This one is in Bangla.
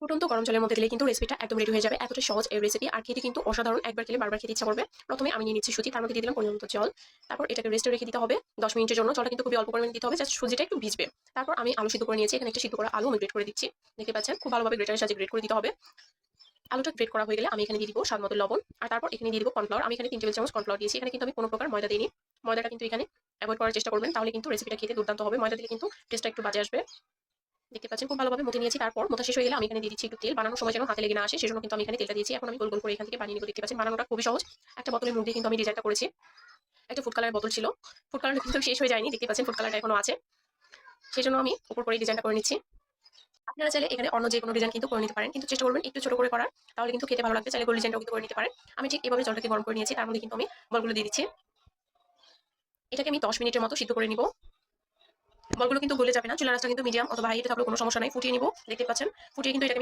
ফুটন্ত গরম জলের মধ্যে দিলে কিন্তু রেসিপিটা একদম রেডি হয়ে যাবে। এতটা সহজ এই রেসিপি, আর খেতে কিন্তু অসাধারণ। একবার খেলে বারবার খেতে ইচ্ছা করবে। প্রথমে আমি নিয়ে নিচ্ছি সুজি, তার মধ্যে দিয়ে দিলাম পরিমাণ মতো জল। তারপর এটাকে রেস্টে রেখে দিতে হবে 10 মিনিটের জন্য। জলটা কিন্তু খুবই অল্প পরিমাণে দিতে হবে, জাস্ট সুজিটা একটু ভিজবে। তারপর আমি আলু সিদ্ধ করে নিয়েছি, এখানে একটা সিদ্ধ করা আলু আমি গ্রেট করে দিচ্ছি। দেখতে পাচ্ছেন খুব ভালোভাবে গ্রেটারের সাহায্যে গ্রেট করে দিতে হবে। আলুটা গ্রেট করা হয়ে গেলে আমি এখানে দিয়ে দিব স্বাদ মতো লবণ, আর তারপর এখানে দিয়ে দিব কর্নফ্লাওয়ার। আমি এখানে 3 টেবিল চামচ কর্নফ্লাওয়ার দিয়েছি। এখানে কিন্তু আমি কোনো প্রকার ময়দা দিইনি। ময়দাটা কিন্তু এখানে অ্যাভয়েড করার চেষ্টা করবেন, তাহলে কিন্তু রেসিপিটা খেতে দুর্দান্ত হবে। ময়দা দিলে কিন্তু টেস্টটা একটু বাজে আসবে। দেখতে পাচ্ছেন খুব ভালোভাবে মথে নিয়েছি। তারপর মথা শেষ হয়ে গেলে আমি এখানে দিয়ে দিচ্ছি একটু তেল। বানানোর সময় যেন হাতে লেগে না আসে, সেজন্য কিন্তু আমি এখানে তেলটা দিয়েছি। এখন আমি গোল গোল করে এখান থেকে বানিয়ে নিব। দেখতে পাচ্ছেন বানানোটা খুবই সহজ। একটা বোতলের মুখ দিয়ে কিন্তু আমি ডিজাইনটা করেছি। একটা ফুড কালারের বোতল ছিল, ফুড কালারটা কিন্তু শেষ হয়ে যায়নি। দেখতে পাচ্ছেন ফুড কালারটা এখনো আছে, সেজন্য আমি উপর করে ডিজাইনটা করে নিচ্ছি। আপনারা চাইলে এখানে অন্য যে কোনো ডিজাইন কিন্তু করে নিতে পারেন, কিন্তু চেষ্টা করবেন একটু ছোট করে করার, তাহলে কিন্তু খেতে ভালো লাগবে। চাইলে গোল ডিজাইনটাও কিন্তু করে নিতে পারেন। আমি ঠিক এভাবে জলটাকে গরম করে নিয়েছি, তার মধ্যে কিন্তু আমি বলগুলো দিয়ে দিচ্ছি। এটাকে আমি 10 মিনিটের মতো সিদ্ধ করে নিব। বলগুলো কিন্তু গলে যাবে না, চুলার আঁচটা কিন্তু মিডিয়াম অথবা হাইতে থাকলে কোনো সমস্যা নাই। ফুটিয়ে নিব। দেখতে পাচ্ছেন ফুটিয়ে কিন্তু এটাকে